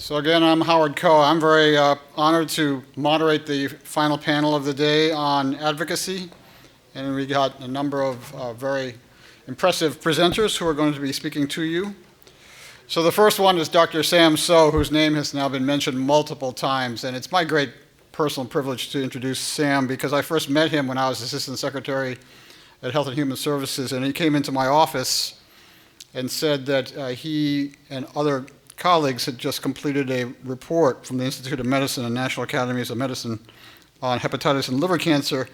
So again, I'm Howard Koh. I'm very honored to moderate the final panel of the day on advocacy. And we got a number of very impressive presenters who are going to be speaking to you. So the first one is Dr. Sam So, whose name has now been mentioned multiple times. And it's my great personal privilege to introduce Sam because I first met him when I was Assistant Secretary at Health and Human Services. And he came into my office and said that he and other colleagues had just completed a report from the Institute of Medicine and National Academies of Medicine on hepatitis and liver cancer,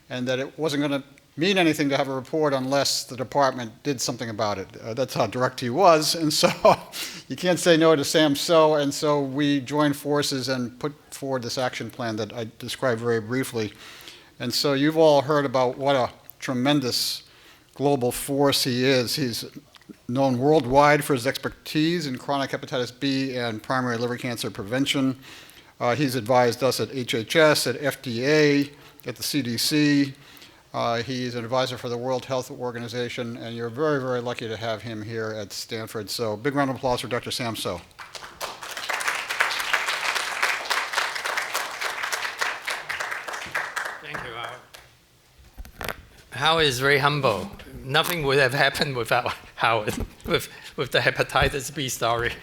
and that it wasn't going to mean anything to have a report unless the department did something about it. That's how direct he was, and so you can't say no to Sam So, and so we joined forces and put forward this action plan that I described very briefly. And so you've all heard about what a tremendous global force he is. He's known worldwide for his expertise in chronic hepatitis B and primary liver cancer prevention. He's advised us at HHS, at FDA, at the CDC. He's an advisor for the World Health Organization, and you're very, very lucky to have him here at Stanford. So big round of applause for Dr. Sam So. Thank you, Howard. Howard is very humble. Nothing would have happened without Howard with the hepatitis B story.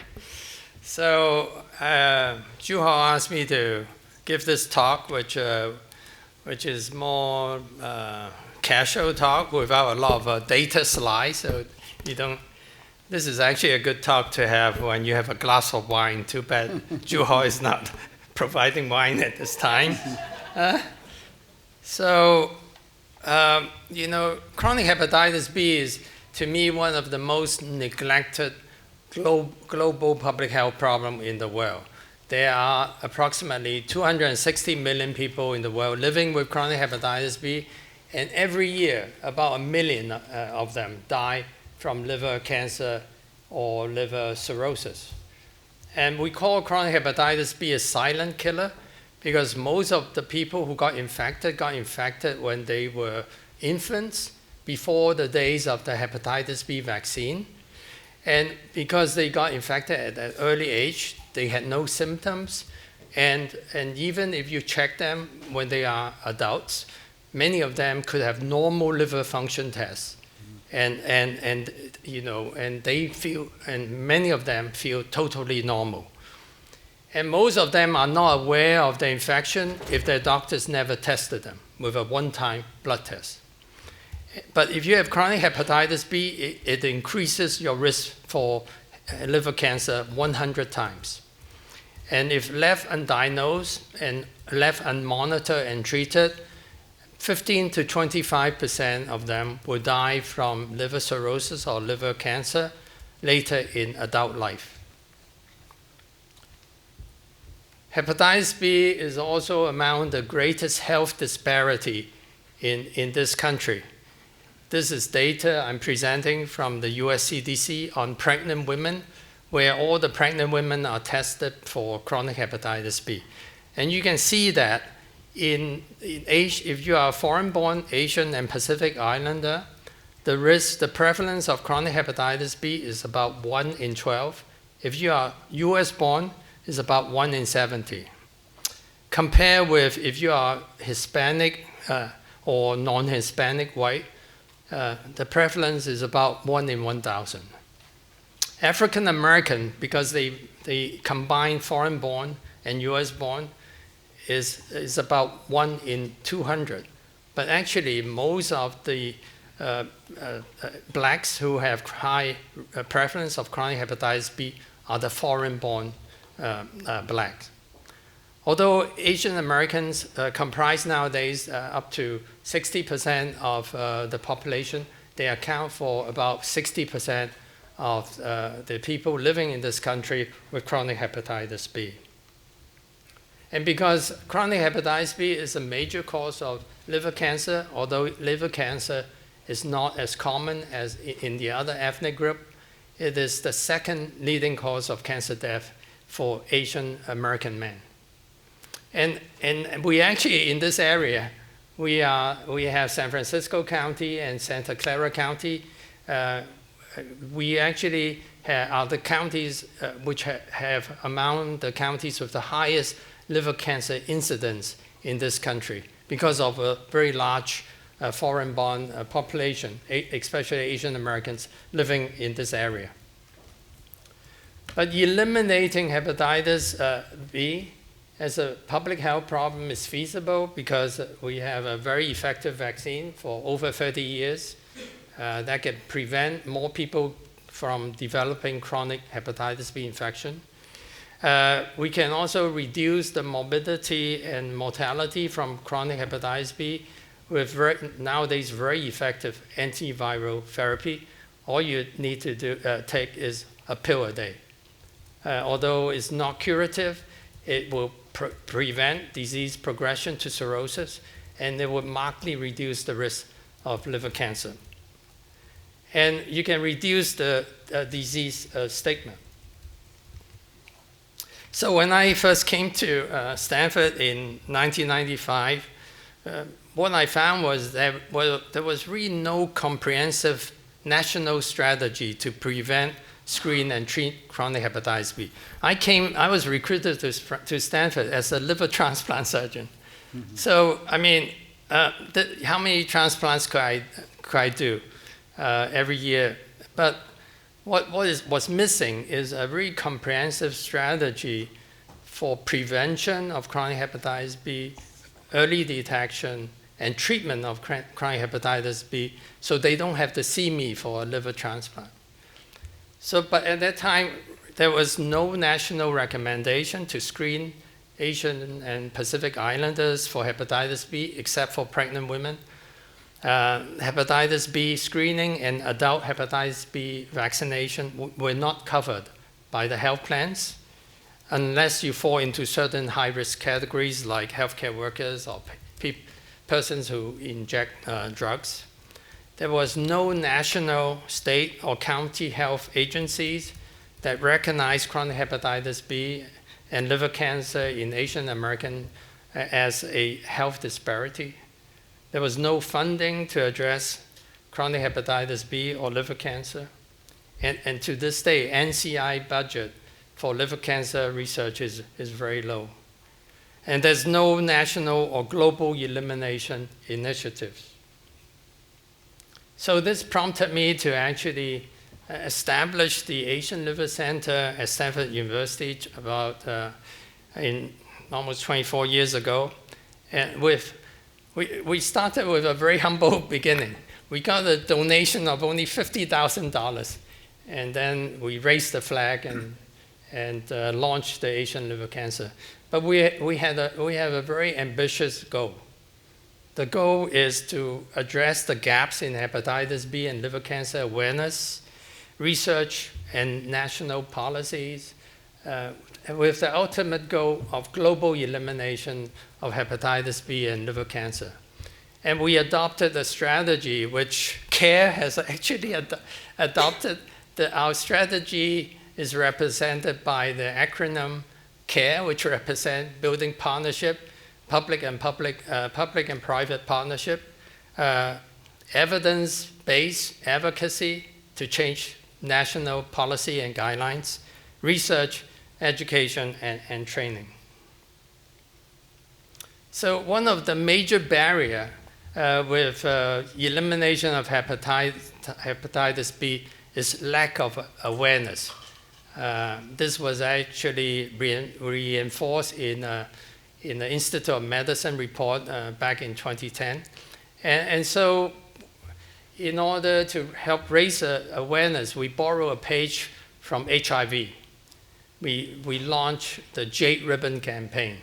So Juho asked me to give this talk, which is more casual talk without a lot of data slides. So you don't. This is actually a good talk to have when you have a glass of wine. Too bad Juho is not providing wine at this time. Chronic hepatitis B is, to me, one of the most neglected global public health problems in the world. There are approximately 260 million people in the world living with chronic hepatitis B, and every year, about 1 million of them die from liver cancer or liver cirrhosis. And we call chronic hepatitis B a silent killer because most of the people who got infected when they were infants, before the days of the hepatitis B vaccine. And because they got infected at an early age, they had no symptoms. And even if you check them when they are adults, many of them could have normal liver function tests. And many of them feel totally normal. And most of them are not aware of the infection if their doctors never tested them with a one-time blood test. But if you have chronic hepatitis B, it increases your risk for liver cancer 100 times. And if left undiagnosed and left unmonitored and treated, 15 to 25% of them will die from liver cirrhosis or liver cancer later in adult life. Hepatitis B is also among the greatest health disparity in this country. This is data I'm presenting from the US CDC on pregnant women, where all the pregnant women are tested for chronic hepatitis B. And you can see that if you are a foreign-born Asian and Pacific Islander, the prevalence of chronic hepatitis B is about 1 in 12. If you are US-born, it's about 1 in 70. Compare with if you are Hispanic or non-Hispanic white, the prevalence is about 1 in 1,000. African American, because they combine foreign-born and US-born, is about 1 in 200. But actually, most of the blacks who have high prevalence of chronic hepatitis B are the foreign-born blacks. Although Asian Americans comprise nowadays up to 60% of the population, they account for about 60% of the people living in this country with chronic hepatitis B. And because chronic hepatitis B is a major cause of liver cancer, although liver cancer is not as common as in the other ethnic group, it is the second leading cause of cancer death for Asian American men. And we actually, in this area, we have San Francisco County and Santa Clara County we actually are the counties which have among the counties with the highest liver cancer incidence in this country because of a very large foreign-born population, especially Asian Americans living in this area. But eliminating hepatitis B as a public health problem is feasible because we have a very effective vaccine for over 30 years that can prevent more people from developing chronic hepatitis B infection. We can also reduce the morbidity and mortality from chronic hepatitis B with nowadays very effective antiviral therapy. All you need to take is a pill a day. Although it's not curative, it will prevent disease progression to cirrhosis, and it will markedly reduce the risk of liver cancer. And you can reduce the disease stigma. So when I first came to Stanford in 1995, what I found was that there was really no comprehensive national strategy to prevent, screen, and treat chronic hepatitis B. I was recruited to Stanford as a liver transplant surgeon. Mm-hmm. So, I mean, how many transplants could I do every year? But what's missing is a very comprehensive strategy for prevention of chronic hepatitis B, early detection, and treatment of chronic hepatitis B, so they don't have to see me for a liver transplant. So, but at that time, there was no national recommendation to screen Asian and Pacific Islanders for hepatitis B, except for pregnant women. Hepatitis B screening and adult hepatitis B vaccination were not covered by the health plans unless you fall into certain high-risk categories like healthcare workers or persons who inject drugs. There was no national, state, or county health agencies that recognized chronic hepatitis B and liver cancer in Asian American as a health disparity. There was no funding to address chronic hepatitis B or liver cancer. And to this day, NCI budget for liver cancer research is very low. And there's no national or global elimination initiatives. So this prompted me to actually establish the Asian Liver Center at Stanford University about in almost 24 years ago. And we started with a very humble beginning. We got a donation of only $50,000, and then we raised the flag and launched the Asian Liver Cancer. But we have a very ambitious goal. The goal is to address the gaps in hepatitis B and liver cancer awareness, research, and national policies, with the ultimate goal of global elimination of hepatitis B and liver cancer. And we adopted a strategy which CARE has actually adopted. Our strategy is represented by the acronym CARE, which represents building partnership, public and private partnership, evidence-based advocacy to change national policy and guidelines, research, education, and training. So one of the major barriers with elimination of hepatitis B is lack of awareness. This was actually reinforced in the Institute of Medicine report back in 2010. And so in order to help raise awareness, we borrow a page from HIV. We launched the Jade ribbon campaign.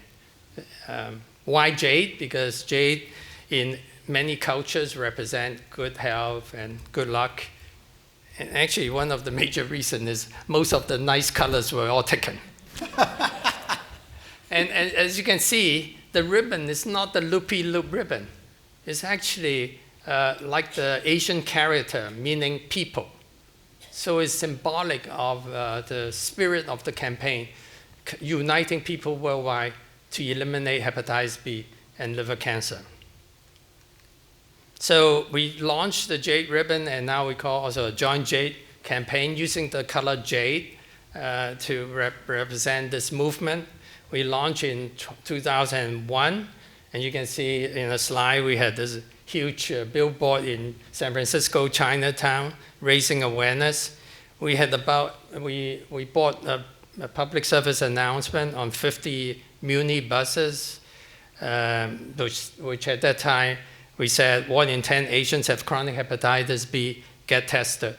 Why Jade? Because Jade in many cultures represent good health and good luck. And actually, one of the major reasons is most of the nice colors were all taken. And as you can see, the ribbon is not the loopy-loop ribbon. It's actually like the Asian character, meaning people. So it's symbolic of the spirit of the campaign, uniting people worldwide to eliminate hepatitis B and liver cancer. So we launched the Jade ribbon, and now we call also JOINJADE campaign using the color Jade to represent this movement. We launched in 2001, and you can see in the slide we had this huge billboard in San Francisco, Chinatown, raising awareness. We bought a public service announcement on 50 muni buses, which at that time we said 1 in 10 Asians have chronic hepatitis B, get tested.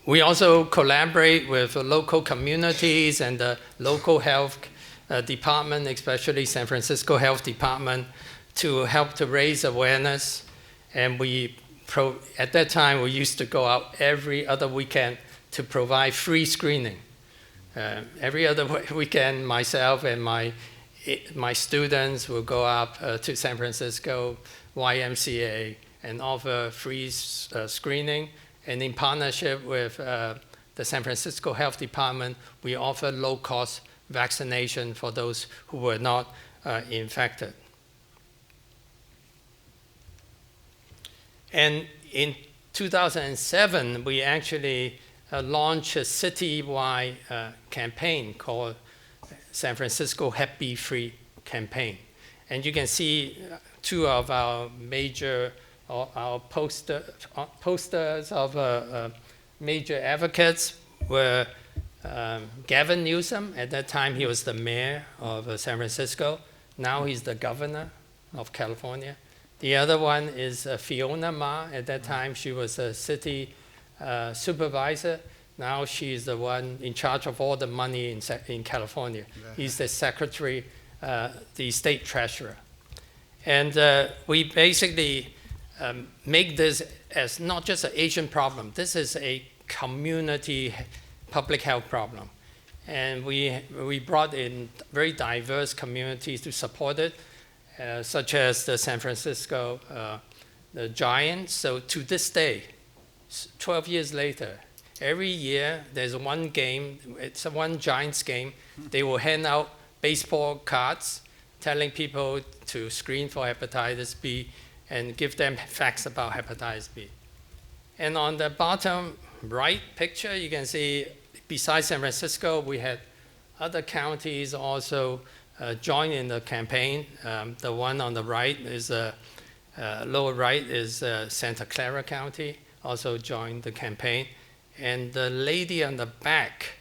We also collaborate with local communities and the local health department, especially San Francisco Health Department, to help to raise awareness. And at that time, we used to go out every other weekend to provide free screening. Every other weekend, myself and my students will go up to San Francisco YMCA and offer free screening. And in partnership with the San Francisco Health Department, we offer low-cost vaccination for those who were not infected. And in 2007, we actually launched a citywide campaign called San Francisco Hep B Free campaign. And you can see two of our major posters of major advocates were Gavin Newsom. At that time, he was the mayor of San Francisco. Now he's the governor of California. The other one is Fiona Ma. At that time, she was a city supervisor. Now she's the one in charge of all the money in California. He's the secretary, the state treasurer. And we basically make this as not just an Asian problem. This is a community public health problem. And we brought in very diverse communities to support it, such as the San Francisco the Giants. So to this day, 12 years later, every year there's one game, it's one Giants game. They will hand out baseball cards telling people to screen for hepatitis B and give them facts about hepatitis B. And on the bottom right picture, you can see besides San Francisco, we had other counties also join in the campaign. The one on the right is, lower right is Santa Clara County, also joined the campaign. And the lady on the back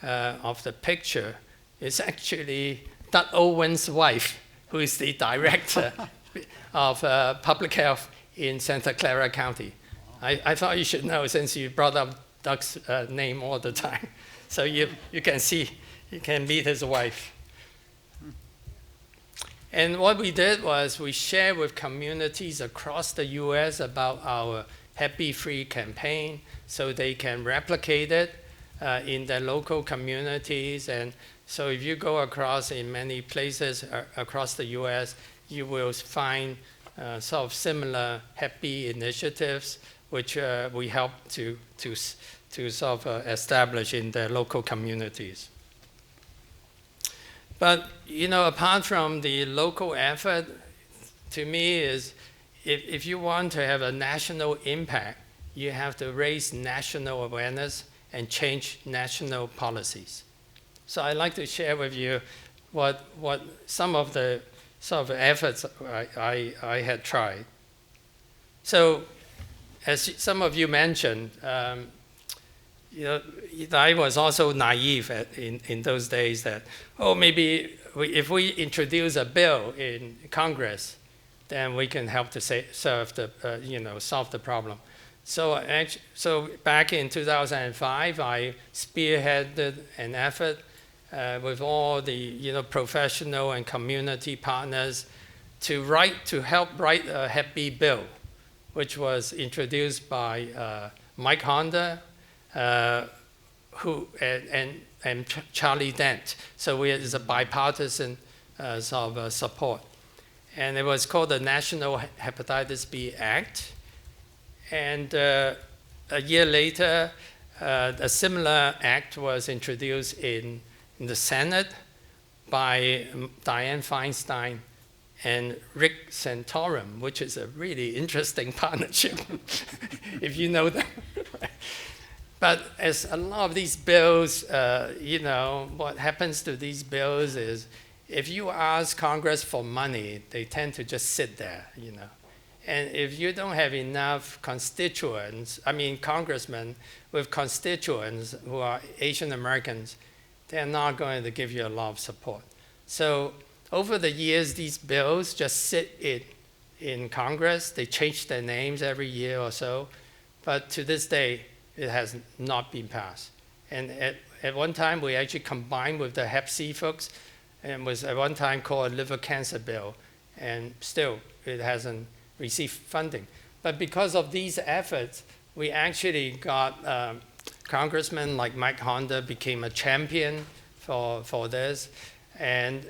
of the picture is actually Doug Owen's wife, who is the director of public health in Santa Clara County. I thought you should know since you brought up Doug's name all the time. So you can see, you can meet his wife. And what we did was we shared with communities across the US about our Hep B Free campaign so they can replicate it in their local communities. And so if you go across in many places across the US, you will find sort of similar Hep B initiatives, which we help to sort of establish in their local communities. But, you know, apart from the local effort, to me is if you want to have a national impact, you have to raise national awareness and change national policies. So I'd like to share with you what some of the sort of efforts I had tried. So as some of you mentioned, you know, I was also naive in those days that, oh, maybe if we introduce a bill in Congress, then we can help to solve the problem. So back in 2005, I spearheaded an effort with all the professional and community partners to help write a Hep B bill, which was introduced by Mike Honda, and Charlie Dent. So it's a bipartisan sort of support. And it was called the National Hepatitis B Act. And a year later, a similar act was introduced in the Senate by Dianne Feinstein and Rick Santorum, which is a really interesting partnership, if you know that. But as a lot of these bills, what happens to these bills is if you ask Congress for money, they tend to just sit there, And if you don't have enough constituents, congressmen with constituents who are Asian Americans, they're not going to give you a lot of support. So over the years, these bills just sit in Congress. They change their names every year or so. But to this day, it has not been passed. And at one time, we actually combined with the Hep C folks, and was at one time called a liver cancer bill. And still, it hasn't received funding. But because of these efforts, we actually got congressmen like Mike Honda became a champion for this. And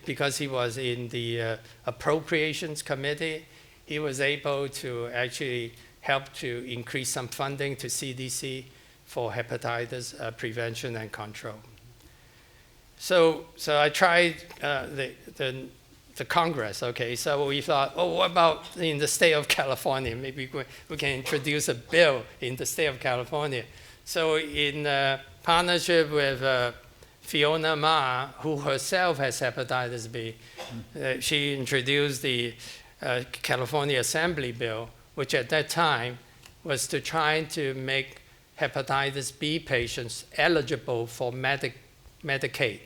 because he was in the Appropriations Committee, he was able to actually help to increase some funding to CDC for hepatitis prevention and control. So I tried the Congress, okay? So we thought, what about in the state of California? Maybe we can introduce a bill in the state of California. So in partnership with Fiona Ma, who herself has hepatitis B, she introduced the California Assembly bill, which at that time was to try to make hepatitis B patients eligible for Medicaid.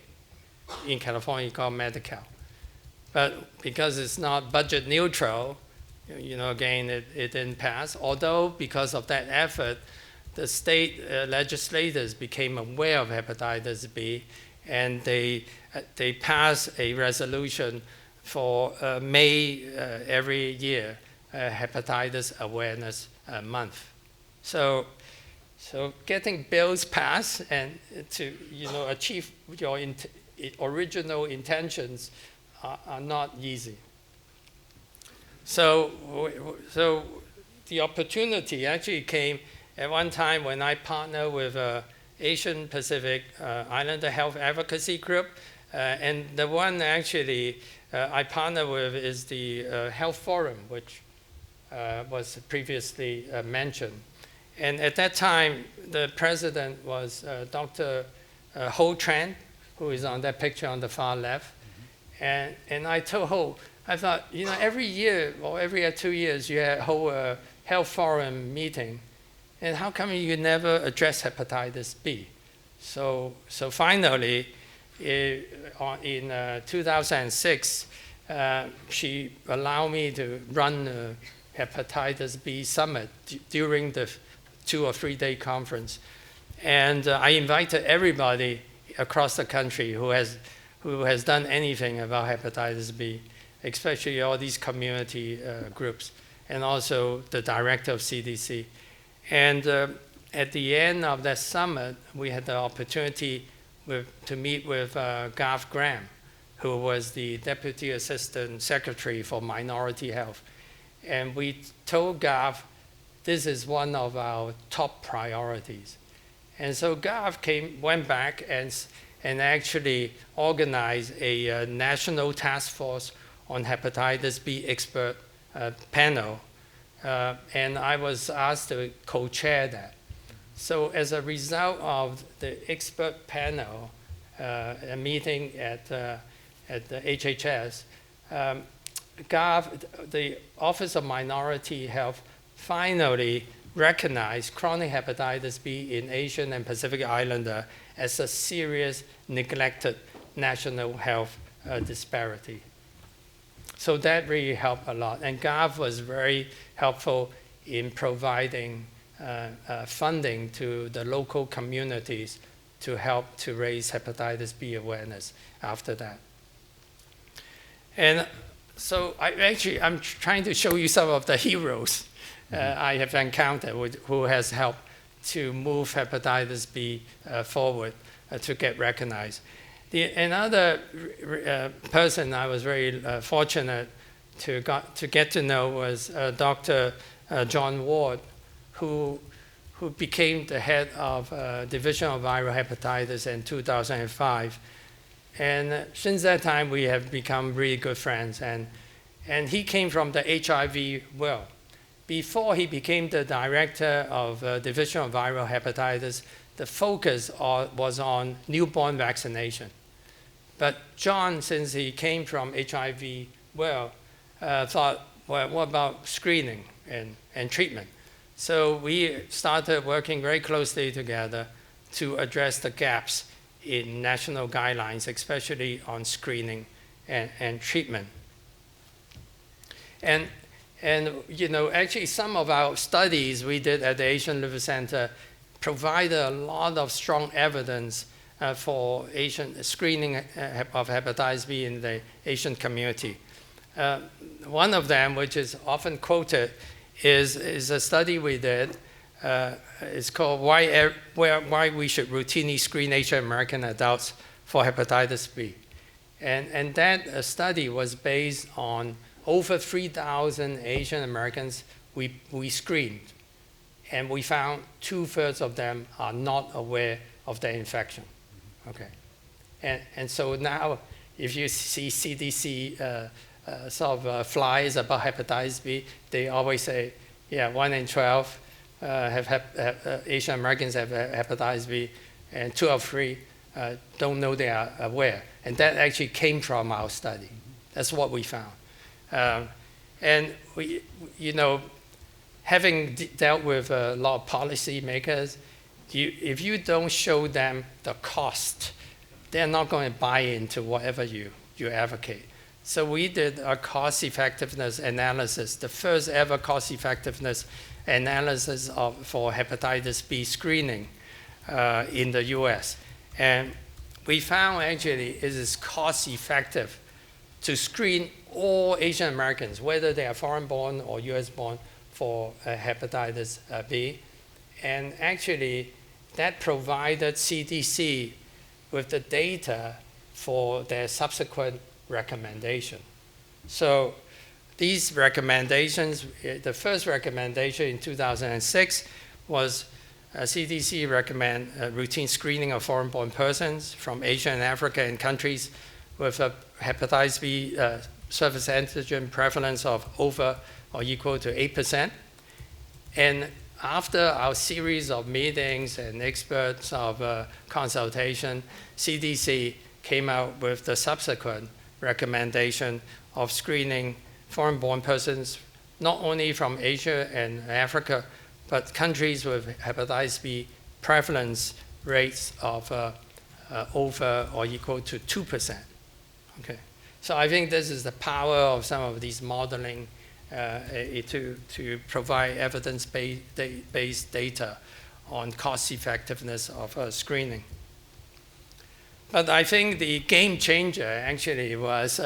In California, called Medi-Cal. But because it's not budget neutral, again, it didn't pass. Although because of that effort, the state legislators became aware of hepatitis B, and they passed a resolution for May every year, Hepatitis Awareness Month. So getting bills passed and to achieve your original intentions are not easy. So the opportunity actually came at one time when I partnered with Asian Pacific Islander Health Advocacy Group, and the one actually I partnered with is the Health Forum, which was previously mentioned. And at that time, the president was Dr. Ho Tran, who is on that picture on the far left. And I told Ho, I thought, every year or every 2 years, you hold a health forum meeting. And how come you never address hepatitis B? So finally, in 2006, she allowed me to run a hepatitis B summit during the 2 or 3 day conference. And I invited everybody across the country who has done anything about hepatitis B, especially all these community groups, and also the director of CDC. And at the end of that summit, we had the opportunity to meet with Garth Graham, who was the Deputy Assistant Secretary for Minority Health. And we told Garth, this is one of our top priorities. And so Garth went back and actually organized a national task force on hepatitis B expert panel. And I was asked to co-chair that. So as a result of the expert panel, a meeting at the HHS, the Office of Minority Health finally recognized chronic hepatitis B in Asian and Pacific Islander as a serious neglected national health disparity. So that really helped a lot. And Garth was very helpful in providing funding to the local communities to help to raise hepatitis B awareness after that. And so I'm trying to show you some of the heroes I have encountered who has helped to move hepatitis B forward to get recognized. Another person I was very fortunate to get to know was Dr. John Ward, who became the head of Division of Viral Hepatitis in 2005. And since that time, we have become really good friends. And he came from the HIV world. Before he became the director of Division of Viral Hepatitis, the focus was on newborn vaccination. But John, since he came from HIV world, thought, well, what about screening and treatment? So we started working very closely together to address the gaps in national guidelines, especially on screening and treatment. And you know, actually some of our studies we did at the Asian Liver Center provided a lot of strong evidence for Asian screening of hepatitis B in the Asian community. One of them, which is often quoted, is a study we did. It's called Why We Should Routinely Screen Asian American Adults for Hepatitis B. And that study was based on over 3,000 Asian Americans we screened. And we found 2/3 of them are not aware of their infection. Okay. And so now, if you see CDC flyers about hepatitis B, they always say, yeah, 1 in 12 Asian Americans have hepatitis B, and 2 of 3 don't know they are aware. And that actually came from our study. That's what we found. And we, you know, having dealt with a lot of policymakers, if you don't show them the cost, they're not going to buy into whatever you advocate. So we did a cost effectiveness analysis, the first ever cost effectiveness analysis for hepatitis B screening in the US. And we found actually it is cost effective to screen all Asian Americans, whether they are foreign born or US born, for hepatitis B. And actually, that provided CDC with the data for their subsequent recommendation. So these recommendations, the first recommendation in 2006 was CDC recommend routine screening of foreign-born persons from Asia and Africa in countries with a hepatitis B surface antigen prevalence of over or equal to 8%. And after our series of meetings and experts of consultation, CDC came out with the subsequent recommendation of screening foreign-born persons, not only from Asia and Africa, but countries with hepatitis B prevalence rates of over or equal to 2%. Okay. So I think this is the power of some of these modeling to provide evidence-based data on cost effectiveness of screening. But I think the game changer actually was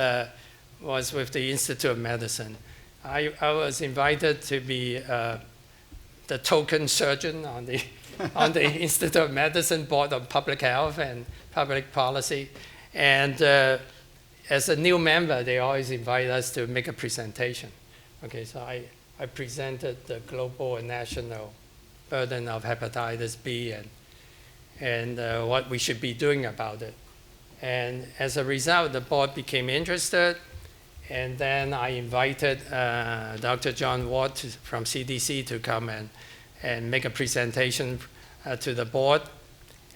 with the Institute of Medicine. I was invited to be the token surgeon on the Institute of Medicine Board of Public Health and Public Policy. And as a new member, they always invite us to make a presentation. Okay, so I presented the global and national burden of hepatitis B and what we should be doing about it. And as a result, the board became interested, and then I invited Dr. John Ward from CDC to come and make a presentation to the board.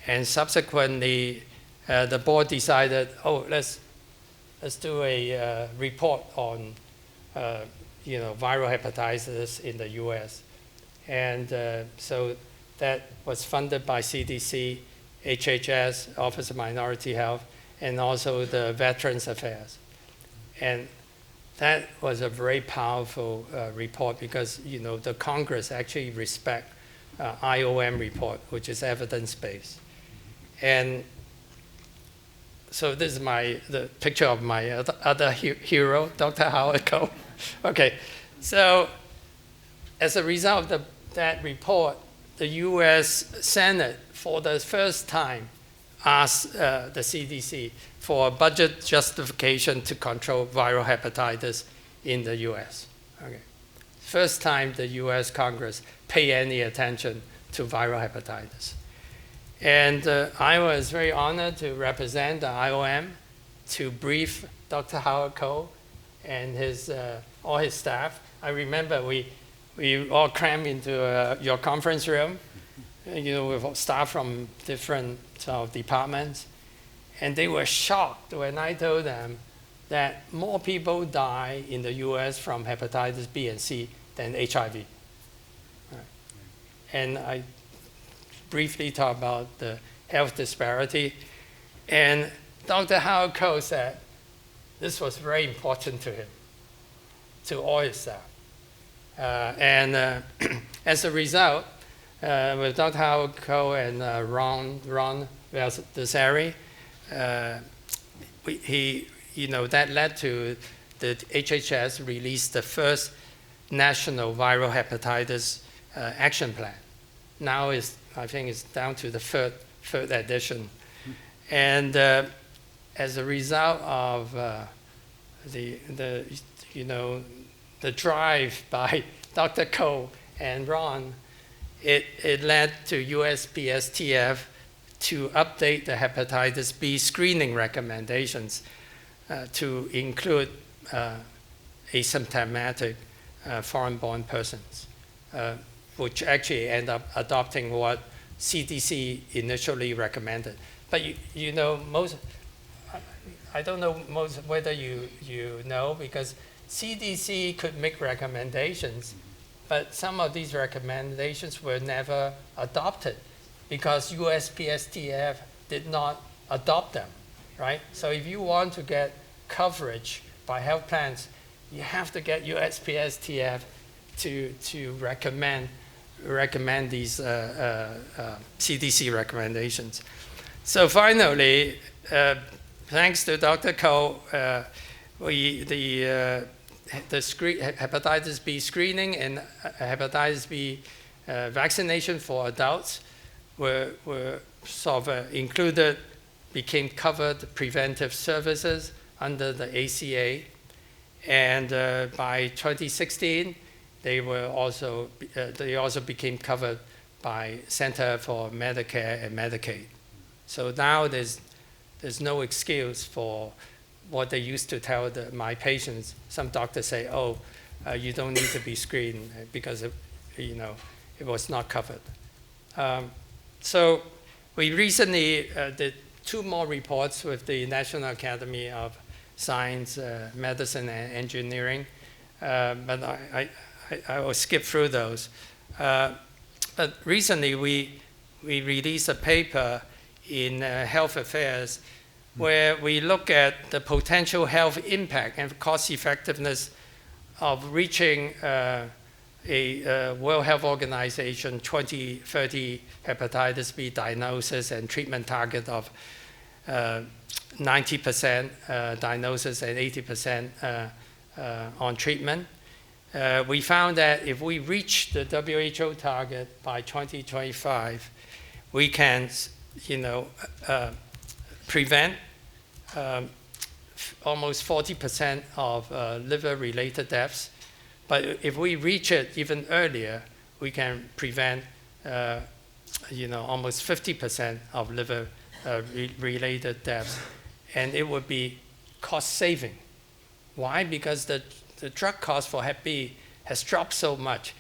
And subsequently, the board decided, oh, let's do a report on viral hepatitis in the US. And so that was funded by CDC, HHS, Office of Minority Health, and also the Veterans Affairs. And that was a very powerful report because the Congress actually respect IOM report, which is evidence-based. And so this is the picture of my other hero, Dr. Howard Koh. Okay, so as a result of that report, the US Senate, for the first time, asked the CDC for a budget justification to control viral hepatitis in the US. Okay. First time the US Congress paid any attention to viral hepatitis. And I was very honored to represent the IOM to brief Dr. Howard Koh and all his staff. I remember we all crammed into your conference room, with staff from different departments, and they were shocked when I told them that more people die in the US from hepatitis B and C than HIV. Right. And I briefly talked about the health disparity, and Dr. Howard Koh said this was very important to him, to all his staff. As a result, with Dr. Howard Koh and Ron Valdesari, that led to the HHS released the first national viral hepatitis action plan. Now I think it's down to the third edition. And as a result of the drive by Dr. Koh and Ron, it led to USPSTF to update the hepatitis B screening recommendations to include asymptomatic foreign-born persons, which actually end up adopting what CDC initially recommended. But I don't know whether you know, because CDC could make recommendations, but some of these recommendations were never adopted because USPSTF did not adopt them, right? So if you want to get coverage by health plans, you have to get USPSTF to recommend these CDC recommendations. So finally, thanks to Dr. Koh, hepatitis B screening and hepatitis B vaccination for adults were sort of included, became covered preventive services under the ACA. And by 2016, they also became covered by Center for Medicare and Medicaid. So now there's no excuse for what they used to tell my patients. Some doctors say, "Oh, you don't need to be screened because it was not covered." So we recently did 2 more reports with the National Academy of Science, Medicine, and Engineering, but I will skip through those. But recently we released a paper in Health Affairs where we look at the potential health impact and cost effectiveness of reaching a World Health Organization 2030 hepatitis B diagnosis and treatment target of 90% diagnosis and 80% on treatment. We found that if we reach the WHO target by 2025, we can, prevent almost 40% of liver-related deaths. But if we reach it even earlier, we can prevent, almost 50% of liver-related deaths, and it would be cost-saving. Why? Because the drug cost for Hep B has dropped so much.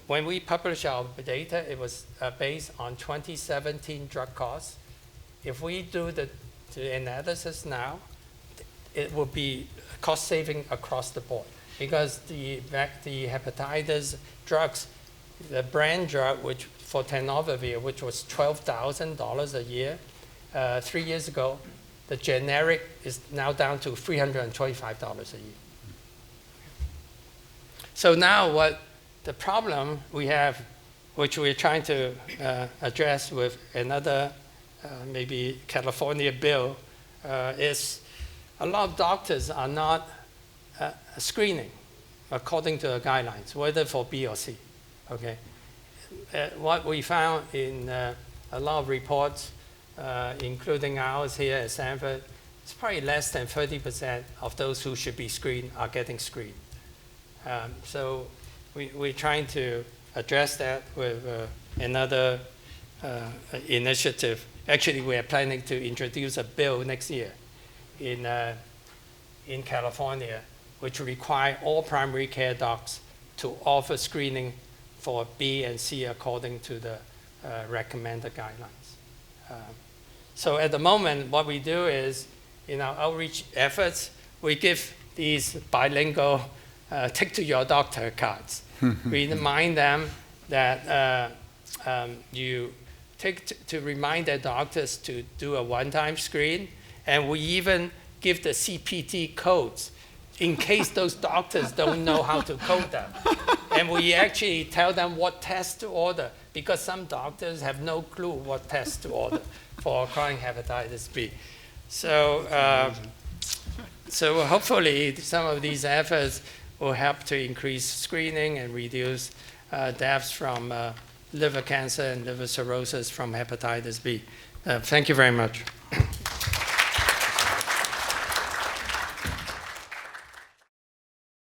When we published our data, it was based on 2017 drug costs. If we do the analysis now, it will be cost-saving across the board. Because the hepatitis drugs, the brand drug, which for tenofovir, which was $12,000 a year 3 years ago, the generic is now down to $325 a year. So now what the problem we have, which we're trying to address with another maybe California bill, is a lot of doctors are not screening according to the guidelines, whether for B or C. Okay. What we found in a lot of reports, including ours here at Stanford, it's probably less than 30% of those who should be screened are getting screened. So we're trying to address that with another initiative. Actually, we are planning to introduce a bill next year in California, which require all primary care docs to offer screening for B and C according to the recommended guidelines. So at the moment, what we do is, in our outreach efforts, we give these bilingual take to your doctor cards. We remind them that you take to remind their doctors to do a one-time screen, and we even give the CPT codes in case those doctors don't know how to code them. And we actually tell them what test to order, because some doctors have no clue what test to order for chronic hepatitis B. So, so hopefully some of these efforts will help to increase screening and reduce deaths from liver cancer and liver cirrhosis from hepatitis B. Thank you very much.